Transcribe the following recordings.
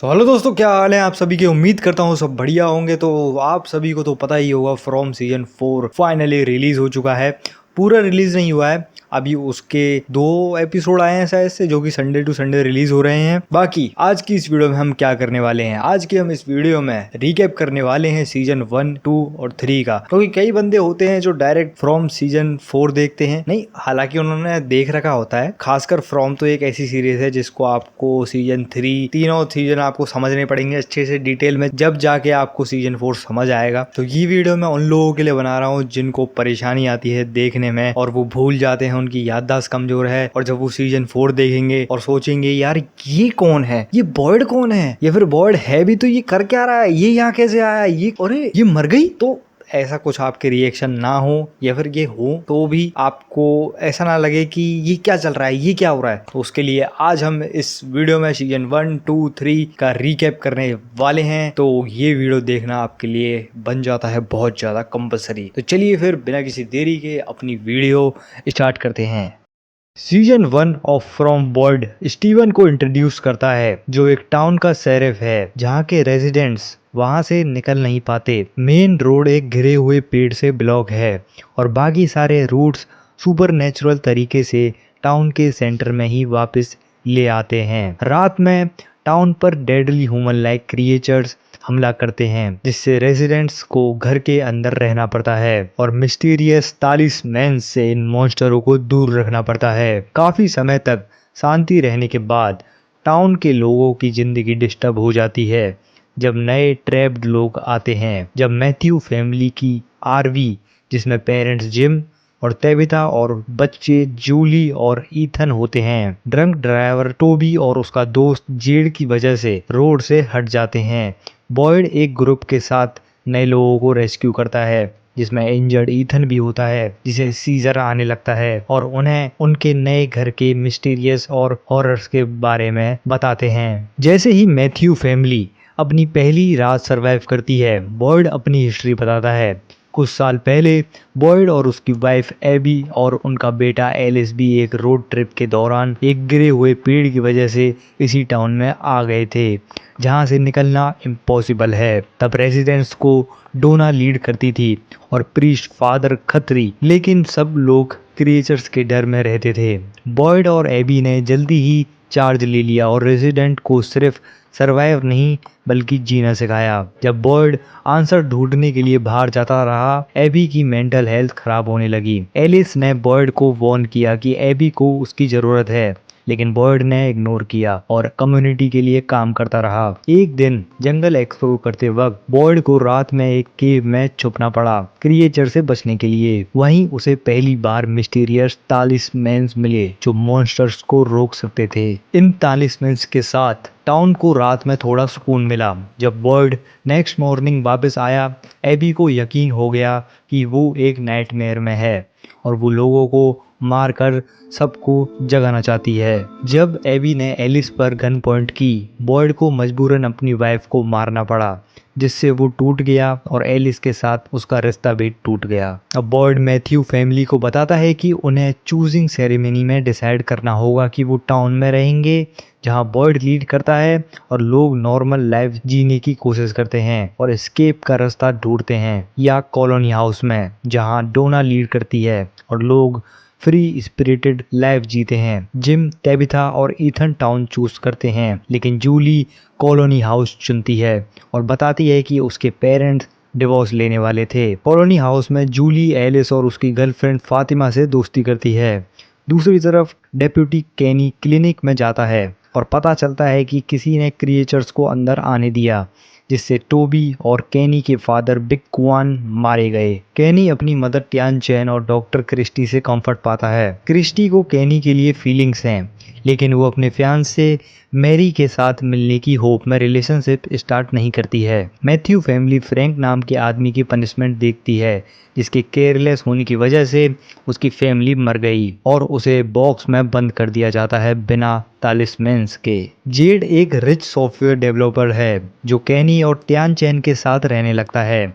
तो हेलो दोस्तों, क्या हाल है आप सभी के। उम्मीद करता हूँ सब बढ़िया होंगे। तो आप सभी को तो पता ही होगा, फ्रॉम सीजन 4 फाइनली रिलीज हो चुका है। पूरा रिलीज नहीं हुआ है, अभी उसके 2 एपिसोड आए हैं शायद से, जो कि संडे टू संडे रिलीज हो रहे हैं। बाकी आज की इस वीडियो में हम क्या करने वाले हैं, आज की हम इस वीडियो में रिकैप करने वाले हैं सीजन 1, 2 और 3 का। क्योंकि कई बंदे होते हैं जो डायरेक्ट फ्रॉम सीजन 4 देखते हैं। नहीं, हालांकि उन्होंने देख रखा होता है। खासकर फ्रॉम तो एक ऐसी सीरीज है जिसको आपको सीजन 3 तीनों सीजन आपको समझने पड़ेंगे अच्छे से डिटेल में, जब जाके आपको सीजन 4 समझ आएगा। तो ये वीडियो मैं उन लोगों के लिए बना रहा हूँ जिनको परेशानी आती है देखने में और वो भूल जाते हैं, उनकी याददाश्त कमजोर है। और जब वो सीजन 4 देखेंगे और सोचेंगे यार ये कौन है, ये बॉयड कौन है, या फिर बॉयड है भी तो ये कर क्या रहा है, ये यहाँ कैसे आया, ये अरे ये मर गई। तो ऐसा कुछ आपके रिएक्शन ना हो, या फिर ये हो तो भी आपको ऐसा ना लगे कि ये क्या चल रहा है, ये क्या हो रहा है। तो उसके लिए आज हम इस वीडियो में सीजन 1, 2, 3 का रिकैप करने वाले हैं। तो ये वीडियो देखना आपके लिए बन जाता है बहुत ज्यादा कंपलसरी। तो चलिए फिर बिना किसी देरी के अपनी वीडियो स्टार्ट करते हैं। Season 1 of From Boyd Steven को इंट्रोड्यूस करता है, जो एक टाउन का शेरिफ है जहाँ के रेजिडेंट्स वहां से निकल नहीं पाते। मेन रोड एक घिरे हुए पेड़ से ब्लॉक है और बाकी सारे रूट्स सुपर नेचुरल तरीके से टाउन के सेंटर में ही वापस ले आते हैं। रात में टाउन पर डेडली ह्यूमन लाइक क्रिएचर्स हमला करते हैं, जिससे रेजिडेंट्स को घर के अंदर रहना पड़ता है और मिस्टीरियस तालिस्मैन से इन मॉन्स्टरों को दूर रखना पड़ता है। काफी समय तक शांति रहने के बाद टाउन के लोगों की जिंदगी डिस्टर्ब हो जाती है जब नए ट्रैप्ड लोग आते हैं। जब मैथ्यू फैमिली की आरवी, जिसमें पेरेंट्स जिम और तेबिथा और बच्चे जूली और ईथन होते हैं, ड्रंक ड्राइवर टोबी और उसका दोस्त जेड की वजह से रोड से हट जाते हैं। बॉयड एक ग्रुप के साथ नए लोगों को रेस्क्यू करता है, जिसमें इंजर्ड ईथन भी होता है, जिसे सीजर आने लगता है और उन्हें उनके नए घर के मिस्टीरियस और हॉरर्स के बारे में बताते हैं। जैसे ही मैथ्यू फैमिली अपनी पहली रात सरवाइव करती है, बॉयड अपनी हिस्ट्री बताता है। कुछ साल पहले बॉयड और उसकी वाइफ एबी और उनका बेटा एलिस भी एक रोड ट्रिप के दौरान एक गिरे हुए पेड़ की वजह से इसी टाउन में आ गए थे, जहां से निकलना इम्पॉसिबल है। तब रेजिडेंट्स को डोना लीड करती थी और प्रीस्ट फादर खत्री, लेकिन सब लोग क्रिएचर्स के डर में रहते थे। बॉयड और एबी ने जल्दी ही चार्ज ले लिया और रेजिडेंट को सिर्फ सरवाइव नहीं बल्कि जीना सिखाया। जब बॉयड आंसर ढूंढने के लिए बाहर जाता रहा, एबी की मेंटल हेल्थ खराब होने लगी। एलिस ने बॉयड को वार्न किया कि एबी को उसकी जरूरत है, लेकिन बॉयड ने इग्नोर किया और कम्युनिटी के लिए काम करता रहा। एक दिन जंगल एक्सप्लोर करते वक्त बॉयड को रात में एक केव में छुपना पड़ा क्रिएचर से बचने के लिए। वहीं उसे पहली बार मिस्टीरियस तालिस्मैन्स मिले जो मॉन्स्टर्स को रोक सकते थे। इन तालिस्मैन्स के साथ टाउन को रात में थोड़ा सुकून मिला। जब बॉयड नेक्स्ट मॉर्निंग वापस आया, एबी को यकीन हो गया कि वो एक नाइटमेयर में है और वो लोगों को मारकर सबको जगाना चाहती है। जब एबी ने एलिस पर गन पॉइंट की, बॉयड को मजबूरन अपनी वाइफ को मारना पड़ा, जिससे वो टूट गया और एलिस के साथ उसका रिश्ता भी टूट गया। अब बॉयड मैथ्यू फैमिली को बताता है कि उन्हें चूजिंग सेरेमनी में डिसाइड करना होगा कि वो टाउन में रहेंगे जहां बॉयड लीड करता है और लोग नॉर्मल लाइफ जीने की कोशिश करते हैं और एस्केप का रास्ता ढूंढते हैं, या कॉलोनी हाउस में जहां डोना लीड करती है और लोग फ्री स्पिरिटेड लाइफ जीते हैं। जिम, तेबिथा और ईथन टाउन चूज करते हैं, लेकिन जूली कॉलोनी हाउस चुनती है और बताती है कि उसके पेरेंट्स डिवोर्स लेने वाले थे। कॉलोनी हाउस में जूली एलिस और उसकी गर्लफ्रेंड फातिमा से दोस्ती करती है। दूसरी तरफ डेप्यूटी केनी क्लिनिक में जाता है और पता चलता है कि किसी ने क्रिएचर्स को अंदर आने दिया, जिससे टोबी और केनी के फादर बिग कुआन मारे गए। केनी अपनी मदर टियान चैन और डॉक्टर क्रिस्टी से कंफर्ट पाता है। क्रिस्टी को केनी के लिए फीलिंग्स हैं, लेकिन वो अपने फियांसे मैरी के साथ मिलने की होप में रिलेशनशिप स्टार्ट नहीं करती है। मैथ्यू फैमिली फ्रैंक नाम के आदमी की पनिशमेंट देखती है, जिसके केयरलेस होने की वजह से उसकी फैमिली मर गई और उसे बॉक्स में बंद कर दिया जाता है बिना तालिस्मैन्स के। जेड एक रिच सॉफ्टवेयर डेवलपर है जो केनी और टियान चैन के साथ रहने लगता है।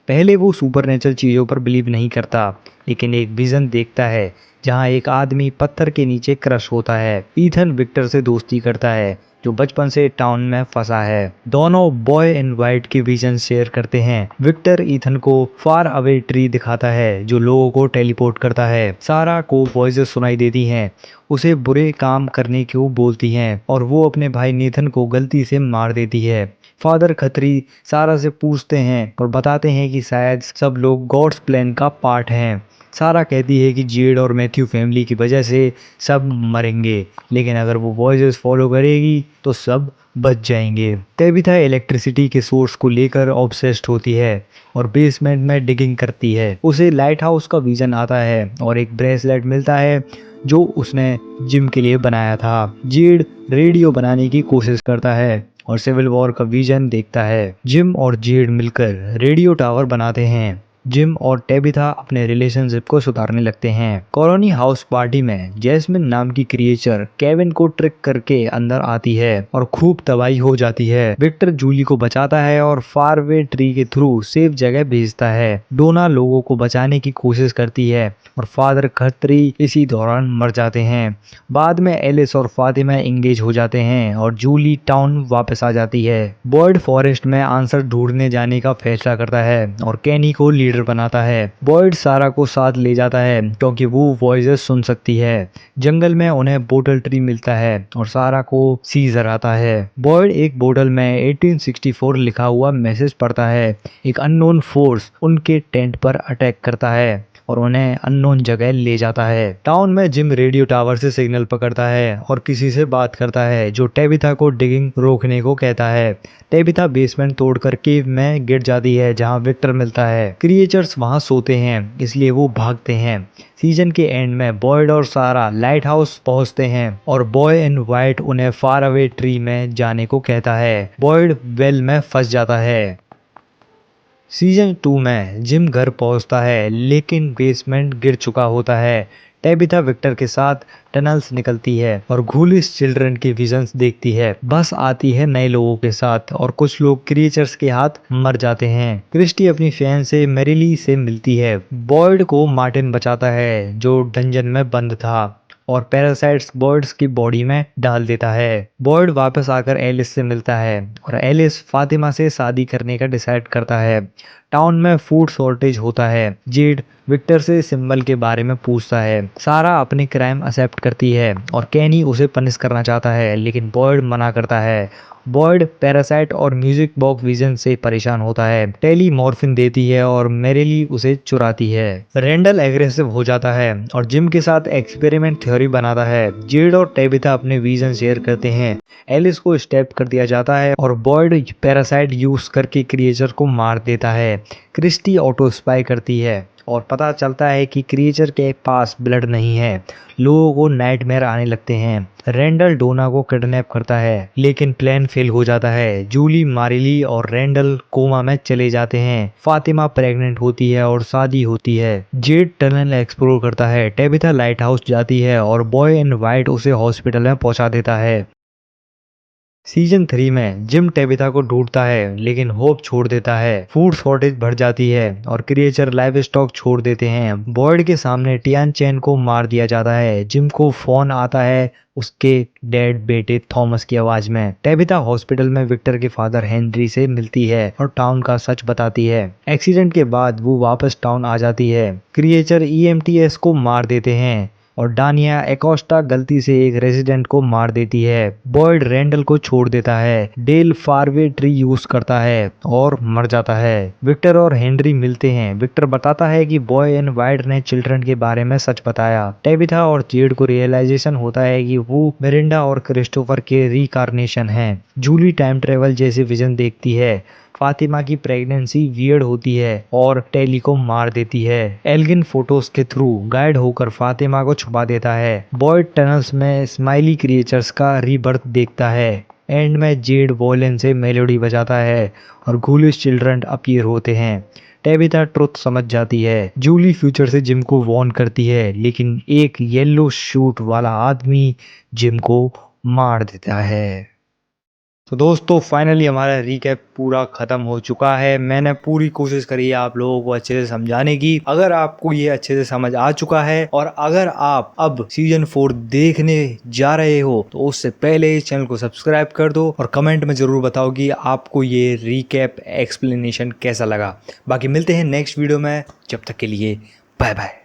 पहले वो सुपरनेचुरल चीज़ों पर बिलीव नहीं करता, लेकिन एक विजन देखता है जहाँ एक आदमी पत्थर के नीचे क्रश होता है। ईथन विक्टर से दोस्ती करता है जो बचपन से टाउन में फंसा है। दोनों बॉय एंड वाइट के विजन शेयर करते हैं। विक्टर ईथन को फार अवे ट्री दिखाता है जो लोगों को टेलीपोर्ट करता है। सारा को वॉइसेस सुनाई देती हैं, उसे बुरे काम करने को बोलती हैं और वो अपने भाई नेथन को गलती से मार देती है। फादर खत्री सारा से पूछते हैं और बताते हैं कि शायद सब लोग गॉड्स प्लान का पार्ट हैं। सारा कहती है कि जेड और मैथ्यू फैमिली की वजह से सब मरेंगे, लेकिन अगर वो वॉइसेस फॉलो करेगी तो सब बच जाएंगे। टेबिथा इलेक्ट्रिसिटी के सोर्स को लेकर ऑब्सेस्ड होती है और बेसमेंट में डिगिंग करती है। उसे लाइट हाउस का विजन आता है और एक ब्रेसलेट मिलता है जो उसने जिम के लिए बनाया था। जेड रेडियो बनाने की कोशिश करता है और सिविल वॉर का विजन देखता है। जिम और जेड मिलकर रेडियो टावर बनाते हैं। जिम और टेबिथा अपने रिलेशनशिप को सुधारने लगते हैं। कॉलोनी हाउस पार्टी में जैस्मिन नाम की क्रिएचर केविन को ट्रिक करके अंदर आती है और खूब तबाही हो जाती है। विक्टर जूली को बचाता है और फारवे ट्री के थ्रू सेफ जगह भेजता है। डोना लोगों को बचाने की कोशिश करती है और फादर खत्री इसी दौरान मर जाते हैं। बाद में एलिस और फातिमा एंगेज हो जाते हैं और जूली टाउन वापस आ जाती है। बॉयड फॉरेस्ट में आंसर ढूंढने जाने का फैसला करता है और कैनी को लीडर बनाता है। बॉयड सारा को साथ ले जाता है क्योंकि वो वॉइसेस सुन सकती है। जंगल में उन्हें बोटल ट्री मिलता है और सारा को सीजर आता है। बॉयड एक बोतल में 1864 लिखा हुआ मैसेज पढ़ता है। एक अननोन फोर्स उनके टेंट पर अटैक करता है और उन्हें अननोन जगह ले जाता है। टाउन में जिम रेडियो टावर से सिग्नल पकड़ता है और किसी से बात करता है जो टेबिथा को डिगिंग रोकने को कहता है। टेबिथा बेसमेंट तोड़कर केव में गिर जाती है जहां विक्टर मिलता है। क्रिएचर्स वहां सोते हैं इसलिए वो भागते हैं। सीजन के एंड में बॉयड और सारा लाइट हाउस पहुंचते हैं और बॉय एंड वाइट उन्हें फार अवे ट्री में जाने को कहता है। बॉयड वेल में फंस जाता है। सीजन 2 में जिम घर पहुंचता है लेकिन बेसमेंट गिर चुका होता है। टेबिथा विक्टर के साथ टनल्स निकलती है और घूलिश चिल्ड्रन के विजन्स देखती है। बस आती है नए लोगों के साथ और कुछ लोग क्रिएचर्स के हाथ मर जाते हैं। क्रिस्टी अपनी फैन से मेरिली से मिलती है। बॉयड को मार्टिन बचाता है जो डंजन में बंद था और पैरासाइट्स बॉयड्स की बॉडी में डाल देता है। बॉयड वापस आकर एलिस से मिलता है और एलिस फातिमा से शादी करने का डिसाइड करता है। टाउन में फूड शॉर्टेज होता है। जेड विक्टर से सिंबल के बारे में पूछता है। सारा अपनी क्राइम एक्सेप्ट करती है और कैनी उसे पनिश करना चाहता है लेकिन बॉयड मना करता है। बॉयड पैरासाइट और म्यूजिक बॉक्स विजन से परेशान होता है। टेली मॉर्फिन देती है और मेरिली उसे चुराती है। रेंडल एग्रेसिव हो जाता है और जिम के साथ एक्सपेरिमेंट थ्योरी बनाता है। जेड और टेबिथा अपने विजन शेयर करते हैं। एलिस को स्टेप कर दिया जाता है और बॉयड पैरासाइट यूज करके क्रिएचर को मार देता है। क्रिस्टी ऑटो स्पाई करती है और पता चलता है कि क्रिएचर के पास ब्लड नहीं है। लोगों को नाइटमेयर आने लगते हैं। रेंडल डोना को किडनैप करता है लेकिन प्लान फेल हो जाता है। जूली मारिली और रेंडल कोमा में चले जाते हैं। फातिमा प्रेग्नेंट होती है और शादी होती है। जेड टनल एक्सप्लोर करता है। टेबिथा लाइट हाउस जाती है और बॉय एंड वाइट उसे हॉस्पिटल में पहुंचा देता है। सीजन 3 में जिम टेबिथा को ढूंढता है लेकिन होप छोड़ देता है। फूड शॉर्टेज बढ़ जाती है और क्रिएचर लाइव स्टॉक छोड़ देते हैं। बॉयड के सामने टियान चैन को मार दिया जाता है। जिम को फोन आता है उसके डेड बेटे थॉमस की आवाज में। टेबिथा हॉस्पिटल में विक्टर के फादर हेनरी से मिलती है और टाउन का सच बताती है। एक्सीडेंट के बाद वो वापस टाउन आ जाती है। क्रिएचर ईएमटीएस को मार देते हैं और डानिया एकोस्टा गलती से एक रेजिडेंट को मार देती है। बॉयड रेंडल को छोड़ देता है। डेल फारवे ट्री यूज करता है और मर जाता है। विक्टर और हेनरी मिलते हैं। विक्टर बताता है कि बॉय एंड वाइट ने चिल्ड्रन के बारे में सच बताया। टेबिथा और जेड को रियलाइजेशन होता है कि वो मिरिंडा और क्रिस्टोफर के रिकार्नेशन हैं। जूली टाइम ट्रेवल जैसे विजन देखती है। फातिमा की प्रेगनेंसी वियर्ड होती है और टेली को मार देती है। एल्गिन फोटोज के थ्रू गाइड होकर फातिमा को छुपा देता है। बॉयड टनल्स में स्माइली क्रिएचर्स का रीबर्थ देखता है। एंड में जेड वॉयलिन से मेलोडी बजाता है और घूलिश चिल्ड्रन अपीयर होते हैं। टेबिथा ट्रुथ समझ जाती है। जूली फ्यूचर से जिम को वॉर्न करती है लेकिन एक येलो शूट वाला आदमी जिम को मार देता है। तो दोस्तों फाइनली हमारा रिकैप पूरा खत्म हो चुका है। मैंने पूरी कोशिश करी है आप लोगों को अच्छे से समझाने की। अगर आपको ये अच्छे से समझ आ चुका है और अगर आप अब सीजन 4 देखने जा रहे हो तो उससे पहले इस चैनल को सब्सक्राइब कर दो और कमेंट में जरूर बताओ कि आपको ये रिकैप एक्सप्लेनेशन कैसा लगा। बाकी मिलते हैं नेक्स्ट वीडियो में, जब तक के लिए बाय बाय।